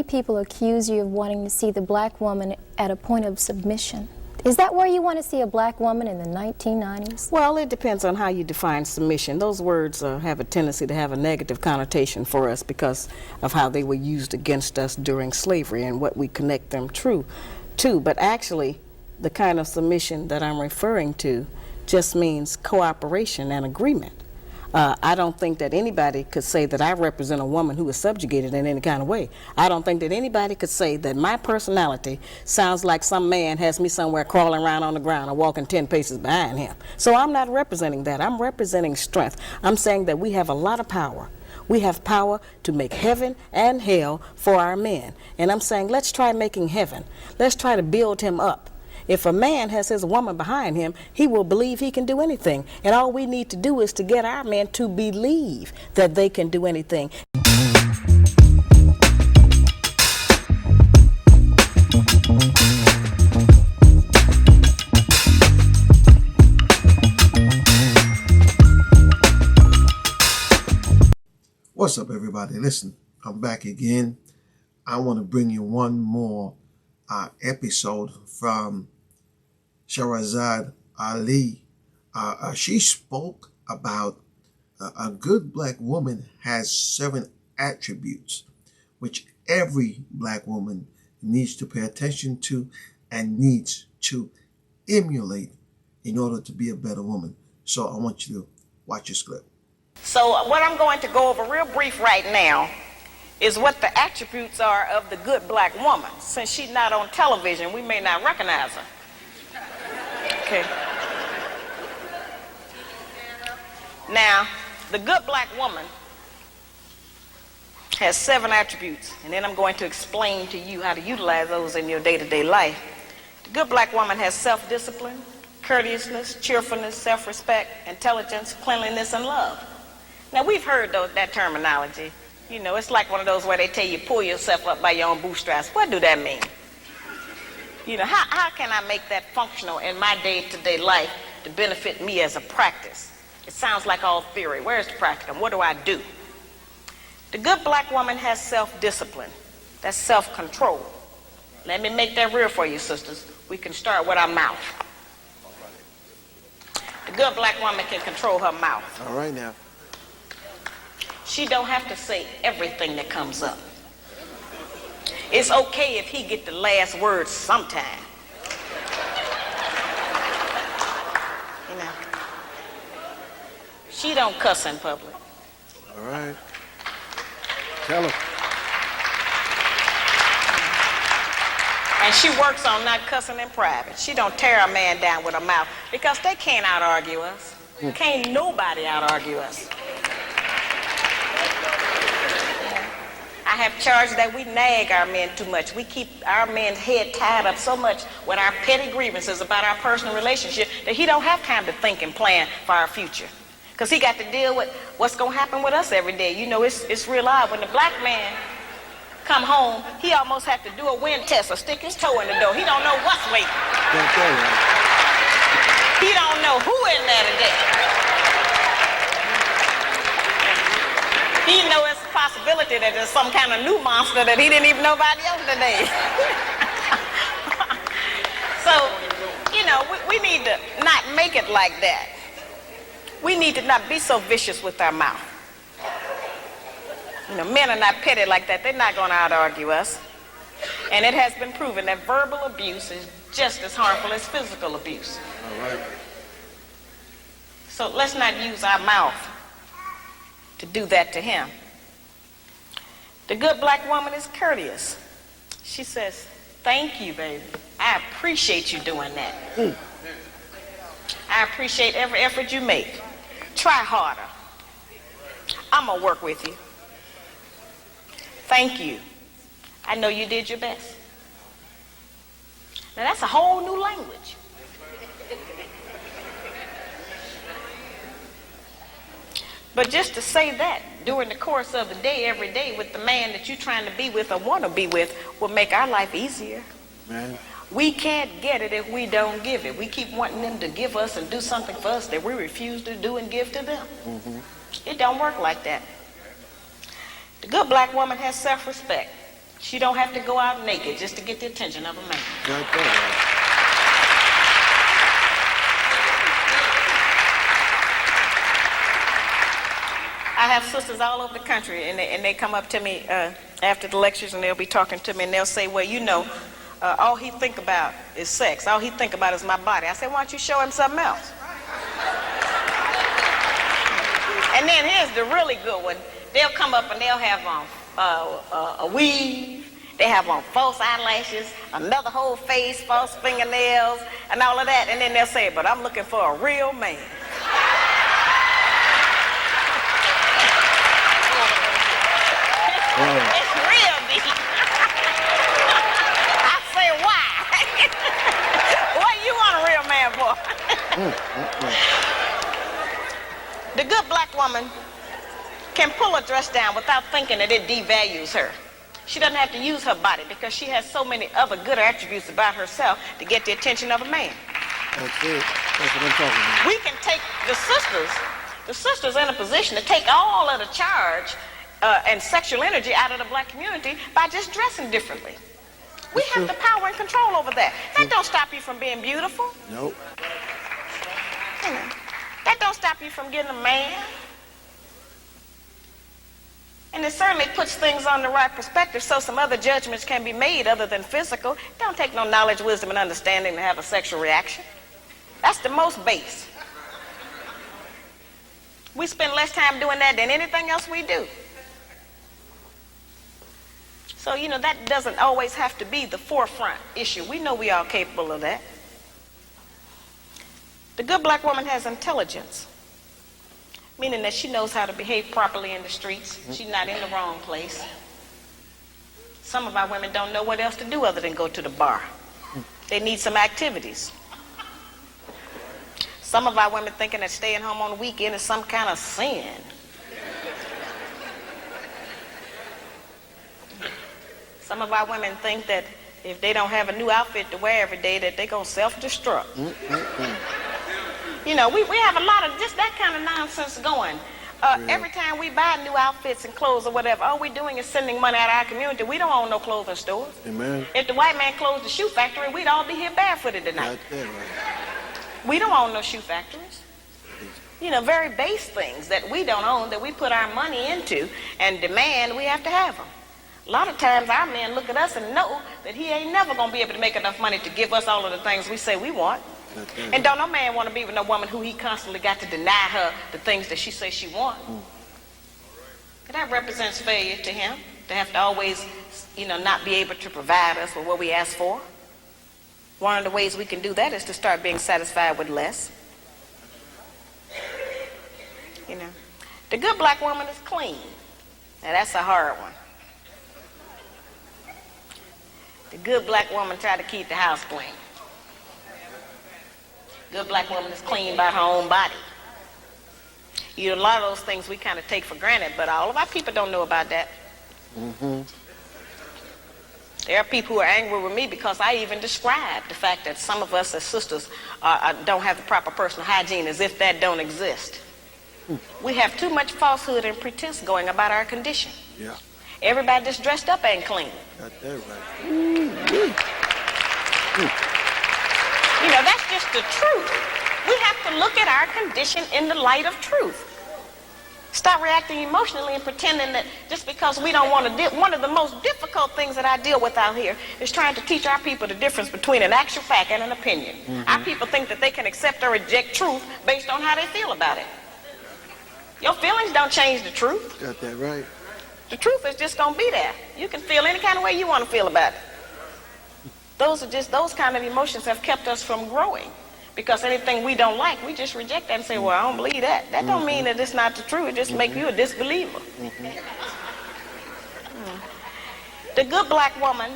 many people accuse you of wanting to see the black woman at a point of submission. Is that where you want to see a black woman in the 1990s? Well, it depends on how you define submission. Those words have a tendency to have a negative connotation for us because of how they were used against us during slavery and what we connect them to. But actually, the kind of submission that I'm referring to just means cooperation and agreement. I don't think that anybody could say that I represent a woman who is subjugated in any kind of way. I don't think that anybody could say that my personality sounds like some man has me somewhere crawling around on the ground or walking 10 paces behind him. So I'm not representing that. I'm representing strength. I'm saying that we have a lot of power. We have power to make heaven and hell for our men. And I'm saying, let's try making heaven. Let's try to build him up. If a man has his woman behind him, he will believe he can do anything. And all we need to do is to get our men to believe that they can do anything. What's up, everybody? Listen, I'm back again. I want to bring you one more episode from Shahrazad Ali. She spoke about a good black woman has 7 attributes which every black woman needs to pay attention to and needs to emulate in order to be a better woman. So I want you to watch this clip. So what I'm going to go over real brief right now is what the attributes are of the good black woman. Since she's not on television, we may not recognize her. Okay. Now, the good black woman has 7 attributes, and then I'm going to explain to you how to utilize those in your day-to-day life. The good black woman has self-discipline, courteousness, cheerfulness, self-respect, intelligence, cleanliness, and love. Now, we've heard that terminology. You know, it's like one of those where they tell you pull yourself up by your own bootstraps. What do that mean? You know, how can I make that functional in my day-to-day life to benefit me as a practice? It sounds like all theory. Where's the practicum? What do I do? The good black woman has self-discipline. That's self-control. Let me make that real for you, sisters. We can start with our mouth. The good black woman can control her mouth. All right now. She don't have to say everything that comes up. It's okay if he get the last word sometime. You know. She don't cuss in public. All right. Tell her. And she works on not cussing in private. She don't tear a man down with her mouth because they can't out-argue us. Can't nobody out-argue us. I have charged that we nag our men too much. We keep our men's head tied up so much with our petty grievances about our personal relationship that he don't have time to think and plan for our future. Because he got to deal with what's going to happen with us every day. You know, it's real odd. When the black man come home, he almost have to do a wind test or stick his toe in the door. He don't know what's waiting. He don't know who in there today. He know it's a possibility that there's some kind of new monster that he didn't even know about yesterday. So, you know, we need to not make it like that. We need to not be so vicious with our mouth. You know, men are not petty like that. They're not going to out-argue us. And it has been proven that verbal abuse is just as harmful as physical abuse. All right. So let's not use our mouth to do that to him. The good black woman is courteous. She says, thank you, baby. I appreciate you doing that. I appreciate every effort you make. Try harder. I'm going to work with you. Thank you. I know you did your best. Now that's a whole new language. But just to say that during the course of the day, every day, with the man that you're trying to be with or want to be with, will make our life easier. Man. We can't get it if we don't give it. We keep wanting them to give us and do something for us that we refuse to do and give to them. It don't work like that. The good black woman has self-respect. She don't have to go out naked just to get the attention of a man. Right there. I have sisters all over the country, and they come up to me after the lectures, and they'll be talking to me, and they'll say, well, you know, all he think about is sex. All he think about is my body. I say, why don't you show him something else? And then here's the really good one. They'll come up and they'll have on a weave. They have on false eyelashes, another whole face, false fingernails, and all of that. And then they'll say, but I'm looking for a real man. It's real deep. I say, why? What you want a real man for? The good black woman can pull a dress down without thinking that it devalues her. She doesn't have to use her body because she has so many other good attributes about herself to get the attention of a man. That's it. That's what I'm talking about. We can take the sisters in a position to take all of the charge and sexual energy out of the black community by just dressing differently. We have the power and control over that. That don't stop you from being beautiful. Nope. You know, that don't stop you from getting a man. And it certainly puts things on the right perspective so some other judgments can be made other than physical. It don't take no knowledge, wisdom, and understanding to have a sexual reaction. That's the most base. We spend less time doing that than anything else we do. So, you know, that doesn't always have to be the forefront issue. We know we are capable of that. The good black woman has intelligence, meaning that she knows how to behave properly in the streets. She's not in the wrong place. Some of our women don't know what else to do other than go to the bar. They need some activities. Some of our women thinking that staying home on the weekend is some kind of sin. Some of our women think that if they don't have a new outfit to wear every day, that they're going to self-destruct. You know, we have a lot of just that kind of nonsense going. Every time we buy new outfits and clothes or whatever, all we're doing is sending money out of our community. We don't own no clothing stores. Amen. If the white man closed the shoe factory, we'd all be here barefooted tonight. Right there, right. We don't own no shoe factories. You know, very base things that we don't own, that we put our money into and demand we have to have them. A lot of times our men look at us and know that he ain't never going to be able to make enough money to give us all of the things we say we want. And don't no man want to be with no woman who he constantly got to deny her the things that she says she wants. That represents failure to him, to have to always, you know, not be able to provide us with what we ask for. One of the ways we can do that is to start being satisfied with less. You know, the good black woman is clean. Now that's a hard one. The good black woman try to keep the house clean. Good black woman is clean by her own body. You know, a lot of those things we kind of take for granted, but all of our people don't know about that. There are people who are angry with me because I even described the fact that some of us as sisters don't have the proper personal hygiene, as if that don't exist. We have too much falsehood and pretense going about our condition. Yeah. Everybody that's dressed up ain't clean. Got that right. You know, that's just the truth. We have to look at our condition in the light of truth. Stop reacting emotionally and pretending that just because we don't want to deal. One of the most difficult things that I deal with out here is trying to teach our people the difference between an actual fact and an opinion. Our people think that they can accept or reject truth based on how they feel about it. Your feelings don't change the truth. Got that right. The truth is just going to be there. You can feel any kind of way you want to feel about it. Those kind of emotions have kept us from growing. Because anything we don't like, we just reject that and say, well, I don't believe that. That don't mean that it's not the truth. It just makes you a disbeliever. The good black woman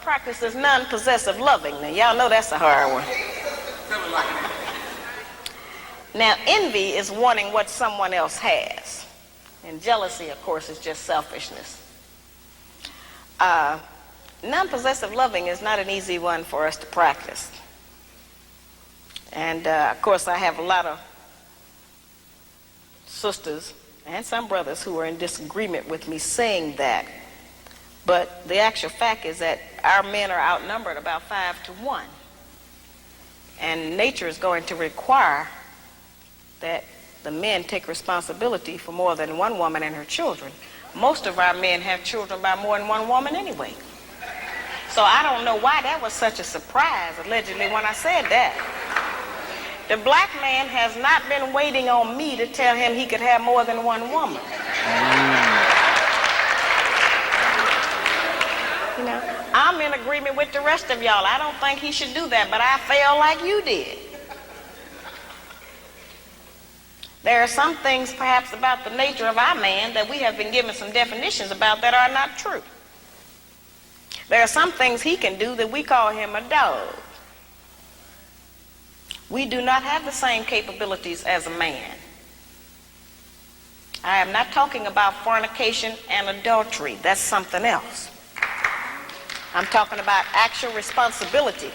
practices non-possessive loving. Now, y'all know that's a hard one. Now, envy is wanting what someone else has. And jealousy, of course, is just selfishness. Non-possessive loving is not an easy one for us to practice. And, of course, I have a lot of sisters and some brothers who are in disagreement with me saying that. But the actual fact is that our men are outnumbered about 5 to 1. And nature is going to require that the men take responsibility for more than one woman and her children. Most of our men have children by more than one woman anyway. So I don't know why that was such a surprise, allegedly, when I said that. The black man has not been waiting on me to tell him he could have more than one woman. You know, I'm in agreement with the rest of y'all. I don't think he should do that, but I feel like you did. There are some things perhaps about the nature of our man that we have been given some definitions about that are not true. There are some things he can do that we call him a dog. We do not have the same capabilities as a man. I am not talking about fornication and adultery. That's something else. I'm talking about actual responsibility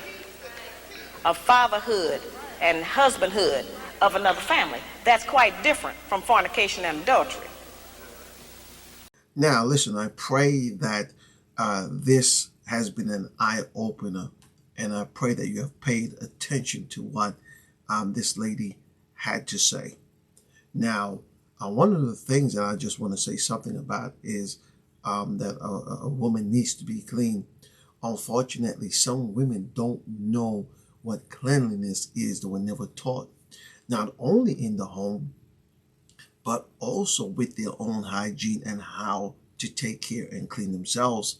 of fatherhood and husbandhood of another family. That's quite different from fornication and adultery. Now, listen, I pray that this has been an eye-opener, and I pray that you have paid attention to what this lady had to say. Now, one of the things that I just want to say something about is that a woman needs to be clean. Unfortunately, some women don't know what cleanliness is. They were never taught, not only in the home, but also with their own hygiene and how to take care and clean themselves.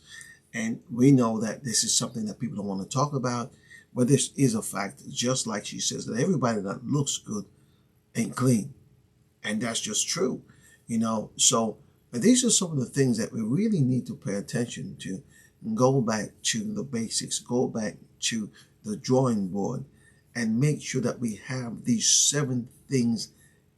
And we know that this is something that people don't want to talk about, but this is a fact, just like she says, that everybody that looks good ain't clean. And that's just true, you know. So these are some of the things that we really need to pay attention to. Go back to the basics, go back to the drawing board, and make sure that we have these 7 things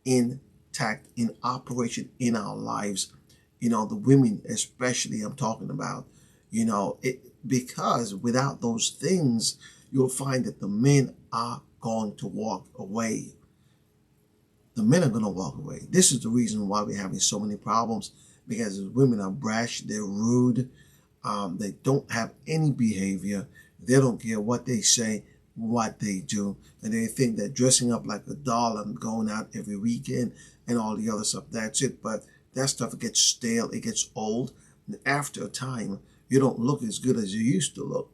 intact, in operation in our lives. You know, the women especially I'm talking about, you know, because without those things, you'll find that the men are going to walk away. The men are going to walk away. This is the reason why we're having so many problems, because the women are brash, they're rude, they don't have any behavior, they don't care what they say, what they do, and they think that dressing up like a doll and going out every weekend and all the other stuff, that's it. But that stuff gets stale, it gets old, and after a time, you don't look as good as you used to look.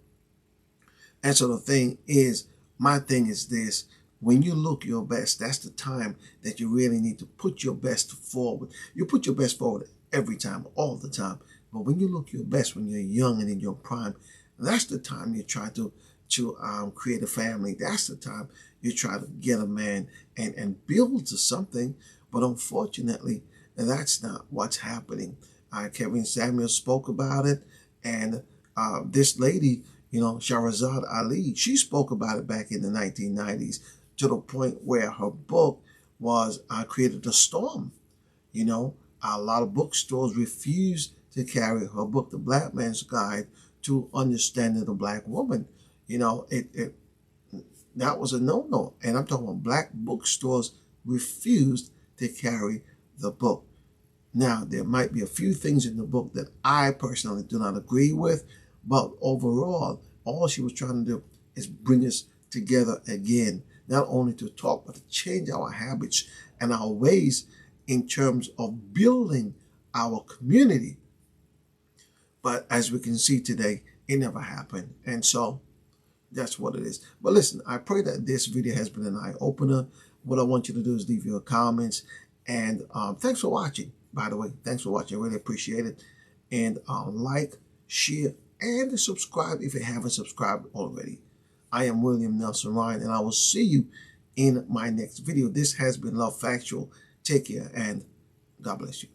And so the thing is, my thing is this: when you look your best, that's the time that you really need to put your best forward. You put your best forward every time, all the time. But when you look your best, when you're young and in your prime, that's the time you try to create a family. That's the time you try to get a man and build to something. But unfortunately, that's not what's happening. Kevin Samuels spoke about it, and this lady, you know, Shahrazad Ali, she spoke about it back in the 1990s, to the point where her book was created a storm. You know, a lot of bookstores refused to carry her book, The Blackman's Guide to Understanding the Black Woman. You know, that was a no-no. And I'm talking about black bookstores refused to carry the book. Now, there might be a few things in the book that I personally do not agree with, but overall, all she was trying to do is bring us together again, not only to talk, but to change our habits and our ways in terms of building our community. But as we can see today, it never happened. And so that's what it is. But listen, I pray that this video has been an eye-opener. What I want you to do is leave your comments. And thanks for watching, by the way. Thanks for watching. I really appreciate it. And like, share, and subscribe if you haven't subscribed already. I am William Nelson Ryan, and I will see you in my next video. This has been Love Factual. Take care, and God bless you.